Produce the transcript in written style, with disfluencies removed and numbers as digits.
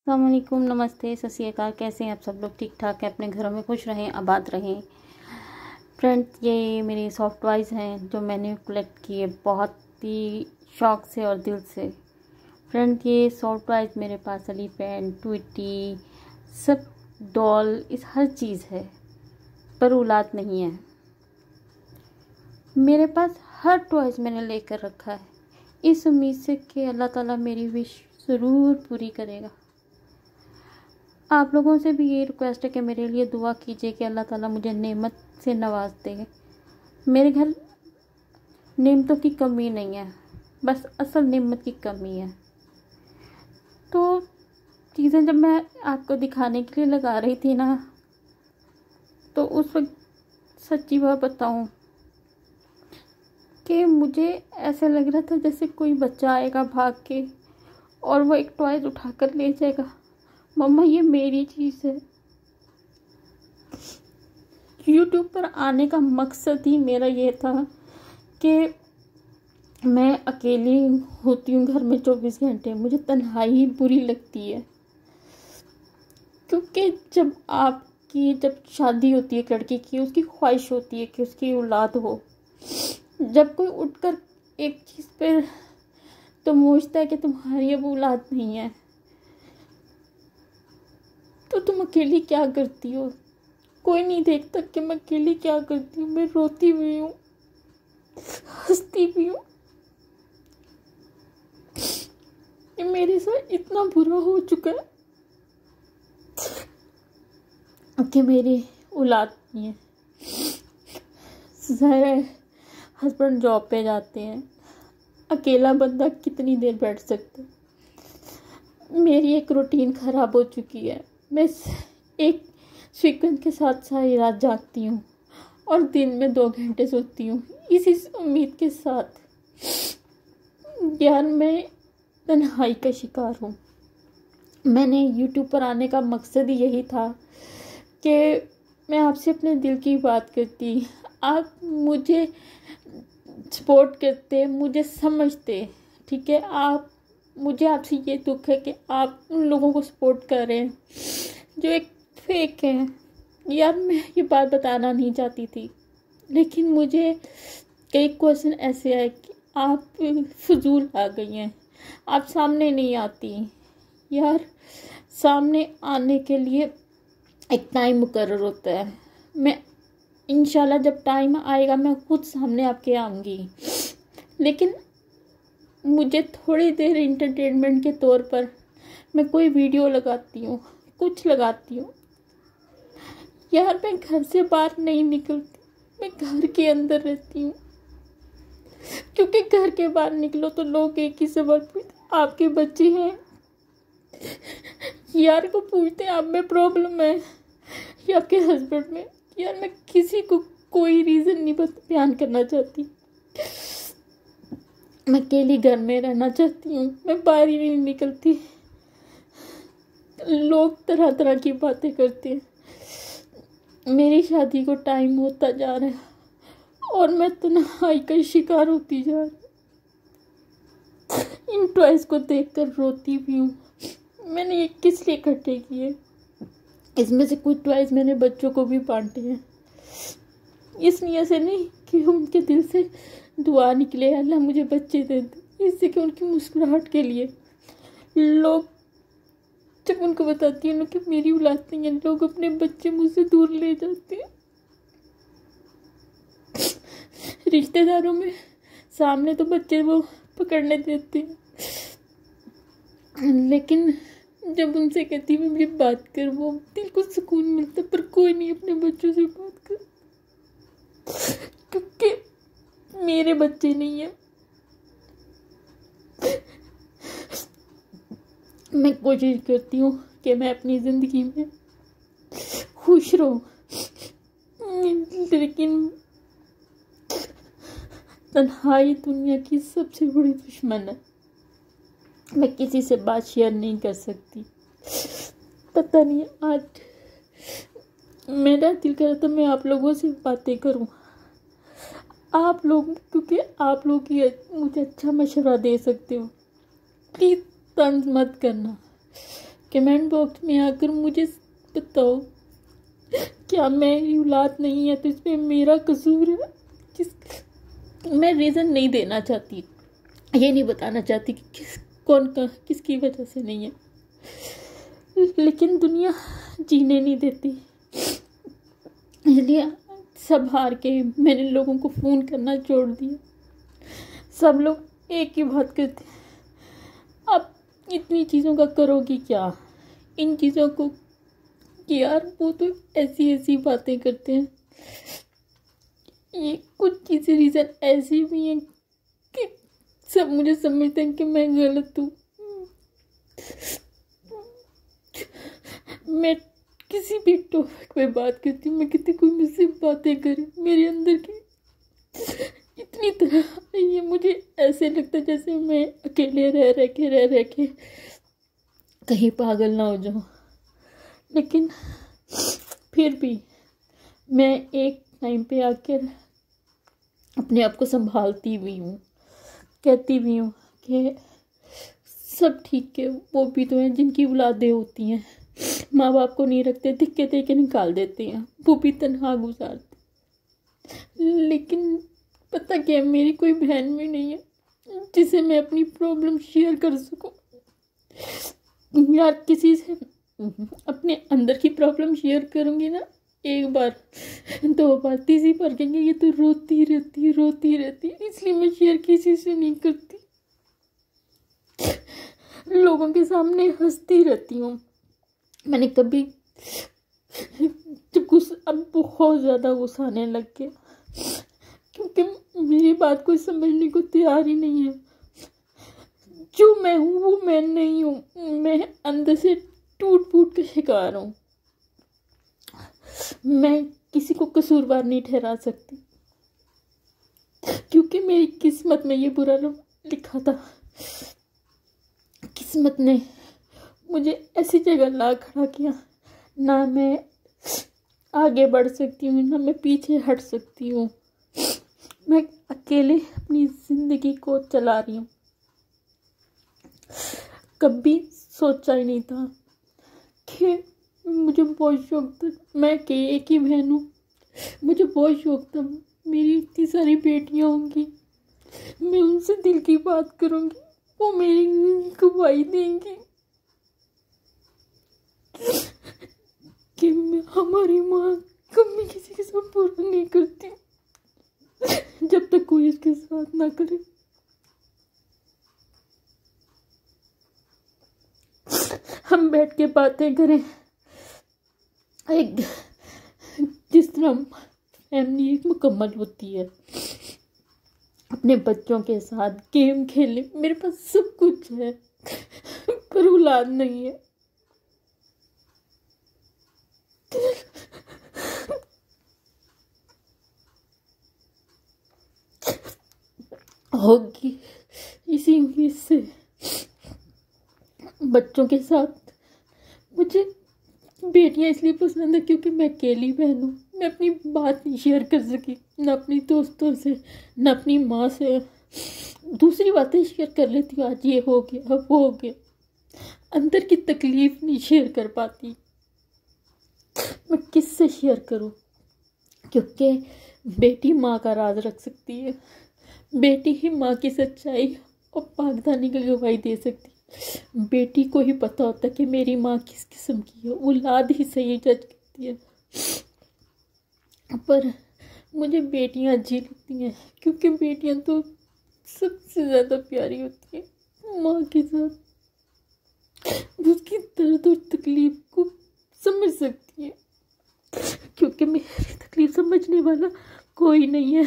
अस्सलामुअलैकुम, नमस्ते, सत श्री अकाल। कैसे हैं आप सब लोग? ठीक ठाक है? अपने घरों में खुश रहें, आबाद रहें। फ्रेंड्स, ये मेरे सॉफ्ट टॉयज़ हैं जो मैंने कलेक्ट किए बहुत ही शौक़ से और दिल से। फ्रेंड, ये सॉफ्ट टॉयज़ मेरे पास एलिफेंट, ट्विटी, सब डॉल, इस हर चीज़ है, पर औलाद नहीं है। मेरे पास हर टॉयज़ मैंने लेकर रखा है, इस उम्मीद से कि अल्लाह ताला मेरी विश ज़रूर पूरी करेगा। आप लोगों से भी ये रिक्वेस्ट है कि मेरे लिए दुआ कीजिए कि अल्लाह ताला मुझे नेमत से नवाज दे। मेरे घर नेमतों की कमी नहीं है, बस असल नेमत की कमी है। तो चीज़ें जब मैं आपको दिखाने के लिए लगा रही थी ना, तो उस वक्त सच्ची बात बताऊं कि मुझे ऐसा लग रहा था जैसे कोई बच्चा आएगा भाग के और वो एक टॉयज उठाकर ले जाएगा। मम्मा, ये मेरी चीज़ है। यूट्यूब पर आने का मकसद ही मेरा ये था कि मैं अकेली होती हूँ घर में 24 घंटे, मुझे तन्हाई बुरी लगती है। क्योंकि जब शादी होती है एक लड़की की, उसकी ख्वाहिश होती है कि उसकी औलाद हो। जब कोई उठकर एक चीज़ पर तो सोचता है कि तुम्हारी अब औलाद नहीं है, तो तुम अकेली क्या करती हो? कोई नहीं देखता कि मैं अकेली क्या करती हूँ। मैं रोती भी हूँ, हंसती भी हूँ। ये मेरे साथ इतना बुरा हो चुका है कि मेरी औलाद नहीं है। ज़ाहिर हस्बैंड जॉब पे जाते हैं, अकेला बंदा कितनी देर बैठ सकता है। मेरी एक रूटीन ख़राब हो चुकी है। मैं एक सीक्वेंस के साथ सारी रात जागती हूँ और दिन में 2 घंटे सोती हूँ, इसी उम्मीद के साथ। यार, मैं तन्हाई का शिकार हूँ। मैंने यूट्यूब पर आने का मकसद ही यही था कि मैं आपसे अपने दिल की बात करती, आप मुझे सपोर्ट करते, मुझे समझते। ठीक है, मुझे आपसे ये दुख है कि आप उन लोगों को सपोर्ट कर रहे हैं जो एक फेक है। यार, मैं ये बात बताना नहीं चाहती थी, लेकिन मुझे कई क्वेश्चन ऐसे आए कि आप फजूल आ गई हैं, आप सामने नहीं आती। यार, सामने आने के लिए एक टाइम मुकर्रर होता है। मैं इंशाल्लाह जब टाइम आएगा मैं खुद सामने आपके आऊँगी, लेकिन मुझे थोड़ी देर इंटरटेनमेंट के तौर पर मैं कोई वीडियो लगाती हूँ, कुछ लगाती हूँ। यार, मैं घर से बाहर नहीं निकलती, मैं घर के अंदर रहती हूँ, क्योंकि घर के बाहर निकलो तो लोग एक ही सवाल पूछते, आपके बच्चे हैं? यार को पूछते आप में प्रॉब्लम है या आपके हस्बैंड में? यार, मैं किसी को कोई रीज़न नहीं बयान करना चाहती। मैं अकेली घर में रहना चाहती हूँ, मैं बाहर ही नहीं निकलती। लोग तरह तरह की बातें करते हैं। मेरी शादी को टाइम होता जा रहा है और मैं तन्हाई का शिकार होती जा रही हूँ। इन टॉयज को देखकर रोती भी हूँ। मैंने ये किस लिए इकट्ठे किए? इसमें से कुछ टॉयज मैंने बच्चों को भी बांटे हैं, इसलिए से नहीं कि उनके दिल से दुआ निकले, अल्लाह मुझे बच्चे दे दे, इससे कि उनकी मुस्कुराहट के लिए। लोग जब उनको बताती हैं कि मेरी औलाद नहीं है, लोग अपने बच्चे मुझसे दूर ले जाते हैं। रिश्तेदारों में सामने तो बच्चे वो पकड़ने देते हैं, लेकिन जब उनसे कहती मैं मेरी बात कर, वो दिल को सुकून मिलता, पर कोई नहीं अपने बच्चों से बात कर, क्योंकि मेरे बच्चे नहीं है। मैं कोशिश करती हूँ कि मैं अपनी ज़िंदगी में खुश रहूँ, लेकिन तन्हाई दुनिया की सबसे बड़ी दुश्मन है। मैं किसी से बात शेयर नहीं कर सकती। पता नहीं, आज मेरा दिल कर रहा था मैं आप लोगों से बातें करूं। आप लोग, क्योंकि आप लोग ही मुझे अच्छा मशवरा दे सकते हो। प्लीज़ तंज मत करना, कमेंट बॉक्स में आकर मुझे बताओ, क्या मेरी औलाद नहीं है तो इसमें मेरा कसूर है? मैं रीज़न नहीं देना चाहती, ये नहीं बताना चाहती कि किसकी वजह से नहीं है, लेकिन दुनिया जीने नहीं देती। इसलिए सब हार के मैंने लोगों को फ़ोन करना छोड़ दिया। सब लोग एक ही बात करते हैं, अब इतनी चीज़ों का करोगी क्या? इन चीज़ों को कि यार वो तो ऐसी ऐसी बातें करते हैं। ये कुछ चीज़ें रीज़न ऐसी भी हैं कि सब मुझे समझते हैं कि मैं गलत हूँ। मैं किसी भी टॉपिक पे बात करती हूँ, मैं कितनी कोई मुझसे बातें करे, मेरे अंदर की इतनी तरह ये मुझे ऐसे लगता है जैसे मैं अकेले रह के कहीं पागल ना हो जाऊँ। लेकिन फिर भी मैं एक टाइम पे आकर अपने आप को संभालती भी हूँ, कहती भी हूँ कि सब ठीक है, वो भी तो हैं जिनकी औलादें होती हैं, माँ बाप को नहीं रखते, धिक्के दे के निकाल देते हैं, वो भी तन्हा गुजारते। लेकिन पता क्या, मेरी कोई बहन भी नहीं है जिसे मैं अपनी प्रॉब्लम शेयर कर सकूं। यार किसी से अपने अंदर की प्रॉब्लम शेयर करूंगी ना, एक बार 2 बार 3 बार कहेंगे ये तो रोती रहती, इसलिए मैं शेयर किसी से नहीं करती। लोगों के सामने हंसती रहती हूँ। मैंने कभी जब अब बहुत ज़्यादा गुस्सा आने लग गया, क्योंकि मेरी बात कोई समझने को तैयार ही नहीं है। जो मैं हूँ वो मैं नहीं हूँ, मैं अंदर से टूट फूट का शिकार हूँ। मैं किसी को कसूरवार नहीं ठहरा सकती, क्योंकि मेरी किस्मत में ये बुरा लिखा था। किस्मत ने मुझे ऐसी जगह ला खड़ा किया, ना मैं आगे बढ़ सकती हूँ ना मैं पीछे हट सकती हूँ। मैं अकेले अपनी ज़िंदगी को चला रही हूँ। कभी सोचा ही नहीं था कि मुझे बहुत शौक था, मैं कि एक ही बहन हूँ, मुझे बहुत शौक था मेरी इतनी सारी बेटियाँ होंगी, मैं उनसे दिल की बात करूँगी, वो मेरी गवाही देंगी कि हमारी माँ कभी किसी के साथ बुरा नहीं करती जब तक कोई इसके साथ ना करे। हम बैठ के बातें करें, एक जिस तरह फैमिली एक मुकम्मल होती है, अपने बच्चों के साथ गेम खेले, मेरे पास सब कुछ है पर औलाद नहीं है। होगी इसी उम्मीद से बच्चों के साथ। मुझे बेटियां इसलिए पसंद है क्योंकि मैं अकेली बहन हूँ, मैं अपनी बात नहीं शेयर कर सकी, न अपनी दोस्तों से न अपनी माँ से। दूसरी बातें शेयर कर लेती हूँ, आज ये हो गया अब वो हो गया, अंदर की तकलीफ नहीं शेयर कर पाती। मैं किससे शेयर करूँ? क्योंकि बेटी माँ का राज रख सकती है, बेटी ही माँ की सच्चाई और पागदानी की गवाही दे सकती है। बेटी को ही पता होता है कि मेरी माँ किस किस्म की है, औलाद ही सही जज करती है। पर मुझे बेटियां अच्छी लगती हैं क्योंकि बेटियां तो सबसे ज़्यादा प्यारी होती है माँ के साथ, उसकी दर्द और तकलीफ को समझ सकती है, क्योंकि मेरी तकलीफ समझने वाला कोई नहीं है।